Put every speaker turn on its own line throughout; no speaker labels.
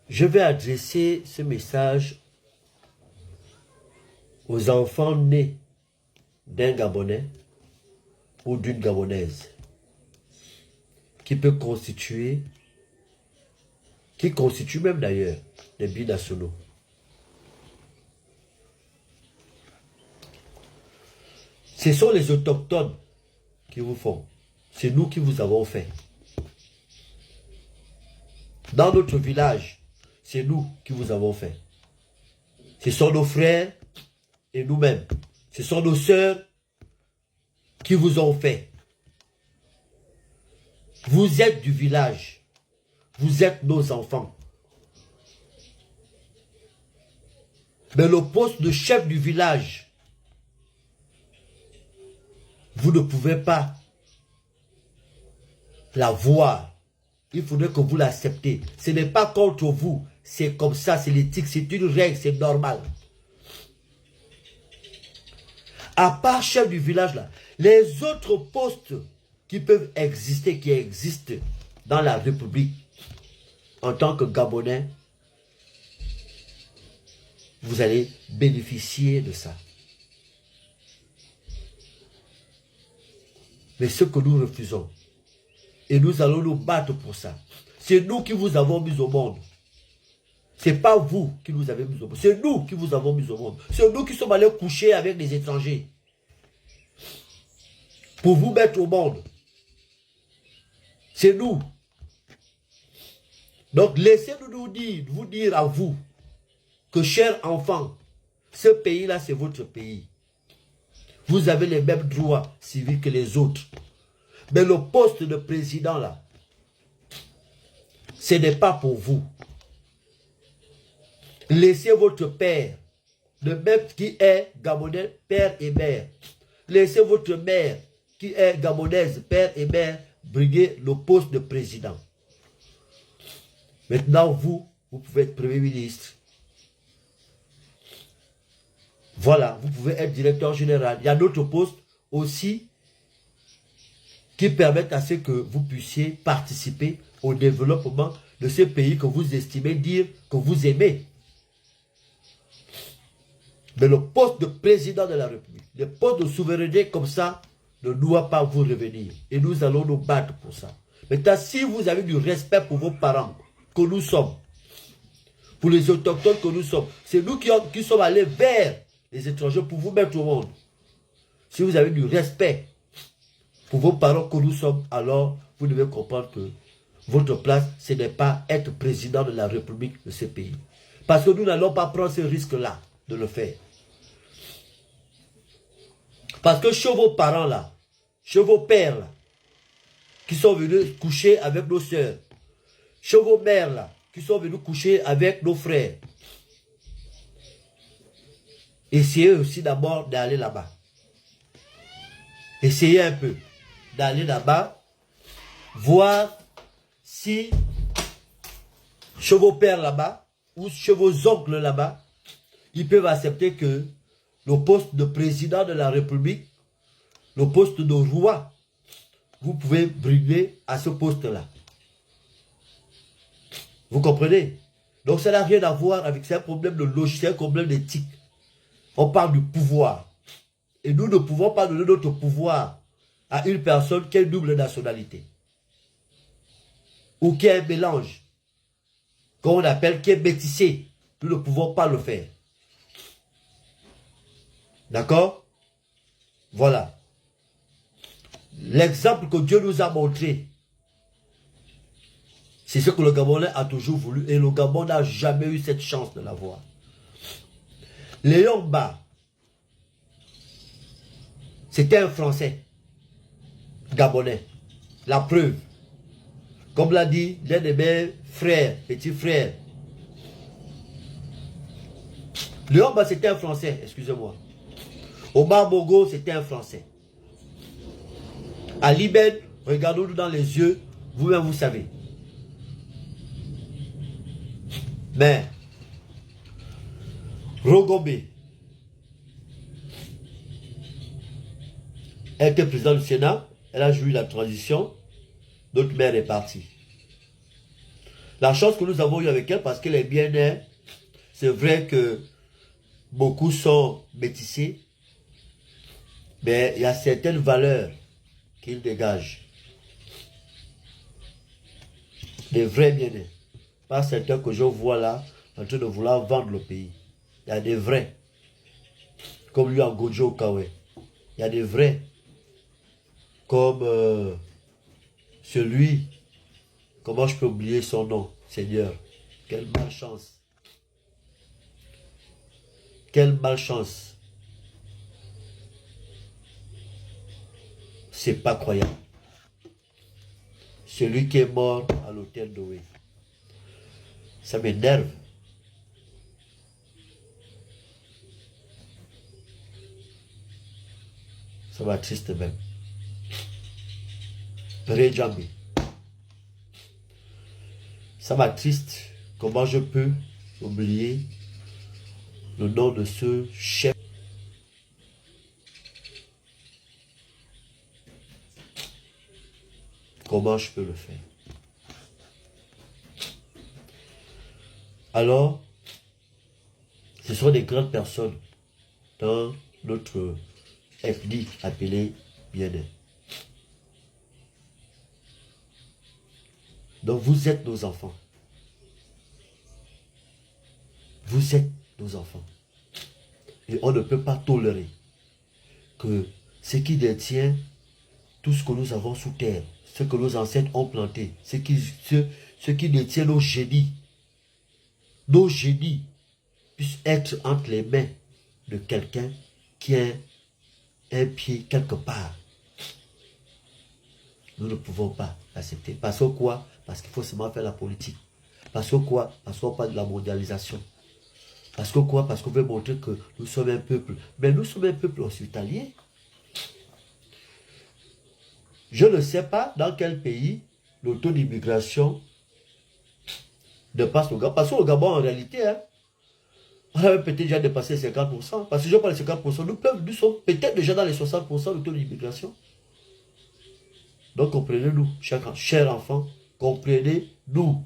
Je vais adresser ce message aux enfants nés d'un Gabonais ou d'une Gabonaise qui constitue même d'ailleurs les binationaux. Ce sont les autochtones qui vous font. C'est nous qui vous avons fait. Dans notre village, c'est nous qui vous avons fait. Ce sont nos frères et nous-mêmes. Ce sont nos sœurs qui vous ont fait. Vous êtes du village. Vous êtes nos enfants. Mais le poste de chef du village, vous ne pouvez pas la voir. Il faudrait que vous l'acceptez. Ce n'est pas contre vous. C'est comme ça, c'est l'éthique, c'est une règle, c'est normal. À part chef du village, là, les autres postes qui peuvent exister, qui existent dans la République, en tant que Gabonais, vous allez bénéficier de ça. Mais ce que nous refusons, et nous allons nous battre pour ça, c'est nous qui vous avons mis au monde. Ce n'est pas vous qui nous avez mis au monde. C'est nous qui vous avons mis au monde. C'est nous qui sommes allés coucher avec des étrangers. Pour vous mettre au monde. C'est nous. Donc laissez-nous vous dire à vous que, chers enfants, ce pays-là, c'est votre pays. Vous avez les mêmes droits civiques que les autres. Mais le poste de président, là, ce n'est pas pour vous. Laissez votre père, le même qui est gabonais, père et mère. Laissez votre mère, qui est gabonaise, père et mère, briguer le poste de président. Maintenant, vous pouvez être premier ministre. Voilà, vous pouvez être directeur général. Il y a d'autres postes aussi qui permettent à ce que vous puissiez participer au développement de ce pays que vous estimez dire que vous aimez. Mais le poste de président de la République, le poste de souveraineté comme ça, ne doit pas vous revenir. Et nous allons nous battre pour ça. Maintenant, si vous avez du respect pour vos parents, que nous sommes, pour les autochtones que nous sommes, c'est nous qui sommes allés vers les étrangers pour vous mettre au monde. Si vous avez du respect pour vos parents que nous sommes, alors vous devez comprendre que votre place, ce n'est pas être président de la République de ce pays. Parce que nous n'allons pas prendre ce risque-là de le faire. Parce que chez vos parents là, chez vos pères là, qui sont venus coucher avec nos soeurs, chez vos mères là, qui sont venus coucher avec nos frères, essayez aussi d'abord d'aller là-bas. Essayez un peu d'aller là-bas, voir si chez vos pères là-bas, ou chez vos oncles là-bas, ils peuvent accepter que le poste de président de la République, le poste de roi, vous pouvez briguer à ce poste-là. Vous comprenez? Donc ça n'a rien à voir avec, c'est un problème de logique, c'est un problème d'éthique. On parle du pouvoir. Et nous ne pouvons pas donner notre pouvoir à une personne qui a une double nationalité. Ou qui a un mélange. Qu'on appelle, qui est métissé. Nous ne pouvons pas le faire. D'accord? Voilà. L'exemple que Dieu nous a montré, c'est ce que le Gabonais a toujours voulu. Et le Gabon n'a jamais eu cette chance de l'avoir. Léon Mba, c'était un Français. Gabonais. La preuve. Comme l'a dit l'un de mes frères, petits frères. Léon Mba, c'était un Français, excusez-moi. Omar Bongo, c'était un Français. Ali Ben, regardons-nous dans les yeux, vous-même vous savez. Mais, Rogombe était président du Sénat, elle a joué la transition, notre mère est partie. La chance que nous avons eue avec elle, parce qu'elle est bien née, c'est vrai que beaucoup sont métissés, mais il y a certaines valeurs qu'il dégage. Des vrais bien-nés. Pas certains que je vois là, en train de vouloir vendre le pays. Il y a des vrais. Comme lui en Gojo Kawe. Il y a des vrais. Comme celui, comment je peux oublier son nom, Seigneur. Quelle malchance. Quelle malchance. C'est pas croyable. Celui qui est mort à l'hôtel d'Oé. Ça m'énerve. Ça m'attriste même. Rejambi. Ça m'attriste. Comment je peux oublier le nom de ce chef? Comment je peux le faire? Alors, ce sont des grandes personnes dans notre ethnie appelée bien-être. Donc vous êtes nos enfants. Vous êtes nos enfants. Et on ne peut pas tolérer que ce qui détient tout ce que nous avons sous terre, ce que nos ancêtres ont planté, ce qui détient nos génies puissent être entre les mains de quelqu'un qui a un pied quelque part. Nous ne pouvons pas l'accepter. Parce que quoi? Parce qu'il faut seulement faire la politique. Parce que quoi? Parce qu'on parle de la mondialisation. Parce que quoi? Parce qu'on veut montrer que nous sommes un peuple. Mais nous sommes un peuple hospitalier. Je ne sais pas dans quel pays le taux d'immigration dépasse le Gabon. Parce que le Gabon, en réalité, hein, on avait peut-être déjà dépassé 50%. Parce que je parle de 50%. Nous sommes peut-être déjà dans les 60% de taux d'immigration. Donc comprenez-nous, chers enfants, comprenez-nous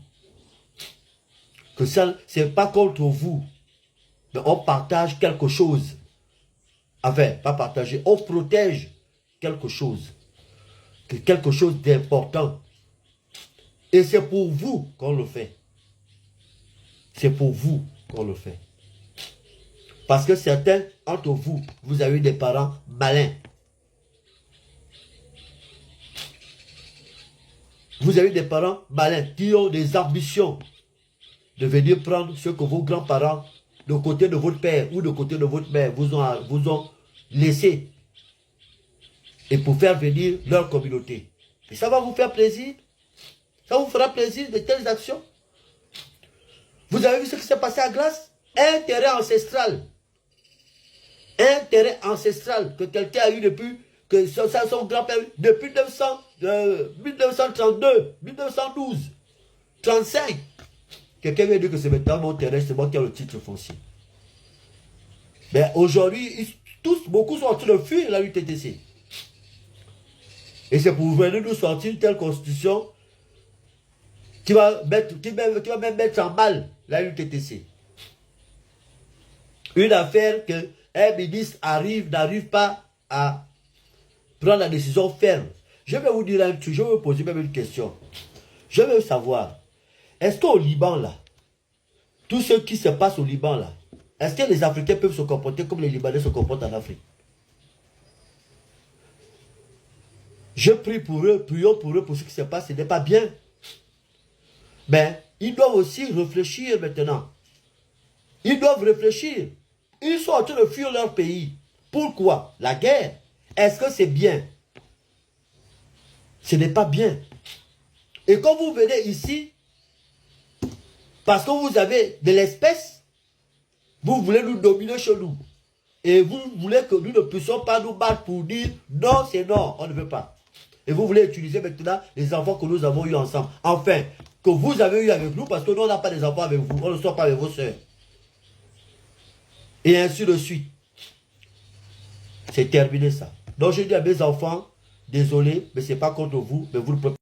que ça, ce n'est pas contre vous, mais on partage quelque chose. Enfin, pas partager, on protège quelque chose. Quelque chose d'important. Et c'est pour vous qu'on le fait. C'est pour vous qu'on le fait. Parce que certains entre vous, vous avez des parents malins. Vous avez des parents malins qui ont des ambitions de venir prendre ce que vos grands-parents, de côté de votre père ou de côté de votre mère, vous ont laissé. Et pour faire venir leur communauté. Et ça va vous faire plaisir. Ça vous fera plaisir de telles actions. Vous avez vu ce qui s'est passé à Glace? Un terrain ancestral. Un terrain ancestral que quelqu'un a eu depuis, que son grand-père, depuis 1932, 1912, 35. Quelqu'un vient dire que c'est maintenant mon terrain, c'est moi qui ai le titre foncier. Mais aujourd'hui, beaucoup sont en train de fuir la UTTC. Et c'est pour venir nous sortir une telle constitution qui va même mettre en mal la UTTC. Une affaire que un ministre n'arrive pas à prendre la décision ferme. Je vais vous dire un truc, je vais vous poser même une question. Je veux savoir, est-ce qu'au Liban là, tout ce qui se passe au Liban là, est-ce que les Africains peuvent se comporter comme les Libanais se comportent en Afrique? Je prie pour eux, prions pour eux, pour ce qui se passe, ce n'est pas bien. Mais ils doivent aussi réfléchir maintenant. Ils doivent réfléchir. Ils sont en train de fuir leur pays. Pourquoi? La guerre. Est-ce que c'est bien? Ce n'est pas bien. Et quand vous venez ici, parce que vous avez de l'espèce, vous voulez nous dominer chez nous. Et vous voulez que nous ne puissions pas nous battre pour dire non, c'est non, on ne veut pas. Et vous voulez utiliser maintenant les enfants que nous avons eus ensemble. Enfin, que vous avez eu avec nous, parce que nous, on n'a pas des enfants avec vous, on ne sort pas avec vos soeurs. Et ainsi de suite. C'est terminé ça. Donc je dis à mes enfants, désolé, mais ce n'est pas contre vous, mais vous ne pouvez pas.